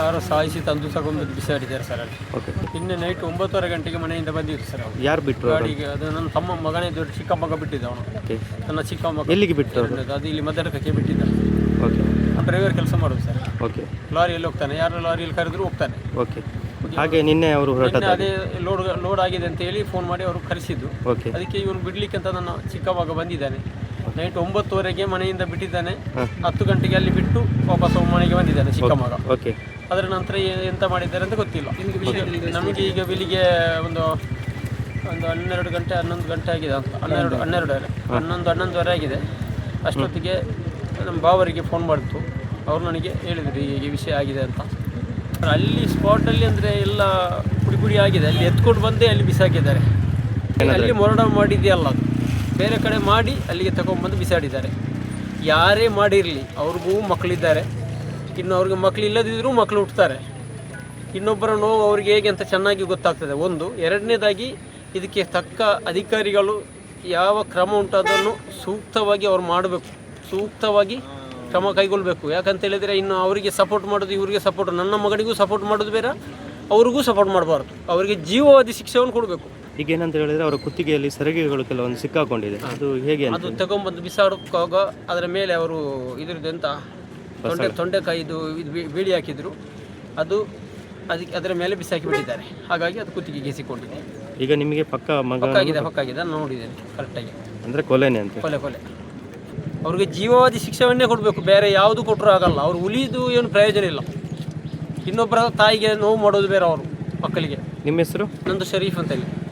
ಯಾರು ಸಾಯಿಸಿ ತಂದು ತಗೊಂಡು ಬಿಸಾಡಿದ್ದಾರೆ ಸರ್ ಅಲ್ಲಿ. ಓಕೆ. ನಿನ್ನೆ ನೈಟ್ 9:30 ಗಂಟೆಗೆ ಮನೆಯಿಂದ ಬಂದಿದ್ರು ಸರ್ ಅವರು. ಯಾರು ಬಿಟ್ಟರು ಗಾಡಿಗೆ ಅದು ನನ್ನ ತಮ್ಮ ಮಗನೇ ದೊಡ್ಡ ಚಿಕ್ಕ ಮಗ ಬಿಟ್ಟಿದ್ದ ಅವನು. ಓಕೆ. ನನ್ನ ಚಿಕ್ಕ ಮಗ ಎಲ್ಲಿಗೆ ಬಿಟ್ಟು ಅದು ಇಲ್ಲಿ ಮದ್ದಡಕಕ್ಕೆ ಬಿಟ್ಟಿದ್ದ. ಓಕೆ. ಡ್ರೈವರ್ ಕೆಲಸ ಮಾಡೋದು ಸರ್. ಓಕೆ. ಲಾರಿಯಲ್ಲಿ ಹೋಗ್ತಾನೆ, ಯಾರು ಲಾರಿಯಲ್ಲಿ ಕರೆದ್ರು ಹೋಗ್ತಾನೆ. ಓಕೆ. ಹಾಗೆ ನಿನ್ನೆ ಅವರು ಹೊರಟದ್ದು ಅದೇ ಲೋಡ್ ಆಗಿದೆ ಅಂತ ಹೇಳಿ ಫೋನ್ ಮಾಡಿ ಅವರು ಕರೆಸಿದ್ದು. ಓಕೆ. ಅದಕ್ಕೆ ಇವನು ಬಿಡ್ಲಿಕ್ಕೆ ಅಂತ ನನ್ನ ಚಿಕ್ಕ ಮಗ ಬಂದಿದ್ದಾನೆ. ನೈಟ್ 9:30ಗೆ ಮನೆಯಿಂದ ಬಿಟ್ಟಿದ್ದಾನೆ. 10 ಗಂಟೆಗೆ ಅಲ್ಲಿ ಬಿಟ್ಟು ವಾಪಸ್ ಮನೆಗೆ ಬಂದಿದ್ದಾನೆ ಚಿಕ್ಕ ಮಗ. ಓಕೆ. ಅದರ ನಂತರ ಎಂತ ಮಾಡಿದ್ದಾರೆ ಅಂತ ಗೊತ್ತಿಲ್ಲ. ನಮಗೆ ಈಗ ಬೆಳಿಗ್ಗೆ ಒಂದು 12 ಗಂಟೆ 11 ಗಂಟೆ ಆಗಿದೆ ಅಂತ 11:30 ಆಗಿದೆ. ಅಷ್ಟೊತ್ತಿಗೆ ನಮ್ಮ ಬಾವರಿಗೆ ಫೋನ್ ಮಾಡಿತು. ಅವರು ನನಗೆ ಹೇಳಿದರು ಹೀಗೆ ವಿಷಯ ಆಗಿದೆ ಅಂತ. ಅಲ್ಲಿ ಸ್ಪಾಟಲ್ಲಿ ಅಂದರೆ ಎಲ್ಲ ಪುಡಿ ಆಗಿದೆ. ಅಲ್ಲಿ ಎತ್ಕೊಂಡು ಬಂದೇ ಅಲ್ಲಿ ಬಿಸಾಕಿದ್ದಾರೆ. ಅಲ್ಲಿ ಮೊರಡ ಮಾಡಿದೆಯಲ್ಲ, ಅದು ಬೇರೆ ಕಡೆ ಮಾಡಿ ಅಲ್ಲಿಗೆ ತಗೊಂಡ್ಬಂದು ಬಿಸಾಡಿದ್ದಾರೆ. ಯಾರೇ ಮಾಡಿರಲಿ ಅವ್ರಿಗೂ ಮಕ್ಕಳಿದ್ದಾರೆ. ಇನ್ನು ಅವ್ರಿಗೆ ಮಕ್ಕಳು ಇಲ್ಲದಿದ್ದರೂ ಮಕ್ಕಳು ಹುಟ್ಟುತ್ತಾರೆ. ಇನ್ನೊಬ್ಬರ ನೋವು ಅವ್ರಿಗೆ ಹೇಗೆ ಅಂತ ಚೆನ್ನಾಗಿ ಗೊತ್ತಾಗ್ತದೆ. ಒಂದು. ಎರಡನೇದಾಗಿ ಇದಕ್ಕೆ ತಕ್ಕ ಅಧಿಕಾರಿಗಳು ಯಾವ ಕ್ರಮ ಉಂಟು ಅದನ್ನು ಸೂಕ್ತವಾಗಿ ಅವ್ರು ಮಾಡಬೇಕು, ಸೂಕ್ತವಾಗಿ ಕ್ರಮ ಕೈಗೊಳ್ಳಬೇಕು. ಯಾಕಂತ ಹೇಳಿದರೆ ಇನ್ನು ಅವರಿಗೆ ಸಪೋರ್ಟ್ ಮಾಡೋದು, ಇವರಿಗೆ ಸಪೋರ್ಟ್, ನನ್ನ ಮಗನಿಗೂ ಸಪೋರ್ಟ್ ಮಾಡೋದು ಬೇರೆ, ಅವ್ರಿಗೂ ಸಪೋರ್ಟ್ ಮಾಡಬಾರ್ದು. ಅವರಿಗೆ ಜೀವಾವಧಿ ಶಿಕ್ಷೆಯನ್ನು ಕೊಡಬೇಕು. ಈಗ ಏನಂತ ಹೇಳಿದರೆ ಅವರ ಕುತ್ತಿಗೆಯಲ್ಲಿ ಸೆರಗೆಗಳು ಕೆಲವೊಂದು ಸಿಕ್ಕಾಕೊಂಡಿದೆ. ಅದು ಹೇಗೆ? ಅದು ತಗೊಂಡ್ಬಂದು ಬಿಸಾಡುವಾಗ ಅದರ ಮೇಲೆ ಅವರು ಇದ್ರದ್ದು ಎಂತ ತೊಂಡೆಕಾಯಿದು ಇದು ಬೀಳಿ ಹಾಕಿದ್ರು. ಅದು ಅದರ ಮೇಲೆ ಬಿಸಾಕಿ ಬಿಟ್ಟಿದ್ದಾರೆ. ಹಾಗಾಗಿ ಅದು ಕುತ್ತಿಗೆಗೆ ಸಿಕ್ಕೊಂಡಿದೆ. ಈಗ ನಿಮಗೆ ಪಕ್ಕಾಗಿದೆ ನಾನು ನೋಡಿದ್ದೇನೆ ಕರೆಕ್ಟಾಗಿ. ಅಂದರೆ ಕೊಲೆನೇ ಅಂತ? ಕೊಲೆ. ಅವ್ರಿಗೆ ಜೀವಾವಧಿ ಶಿಕ್ಷೆಯನ್ನೇ ಕೊಡಬೇಕು, ಬೇರೆ ಯಾವುದು ಕೊಟ್ಟರೂ ಆಗಲ್ಲ. ಅವ್ರು ಉಳಿದು ಏನು ಪ್ರಯೋಜನ ಇಲ್ಲ. ಇನ್ನೊಬ್ಬರ ತಾಯಿಗೆ ನೋವು ಮಾಡೋದು ಬೇರೆ ಅವರು ಮಕ್ಕಳಿಗೆ. ನಿಮ್ಮ ಹೆಸರು? ನಂದು ಶರೀಫ್ ಅಂತ ಹೇಳಿ.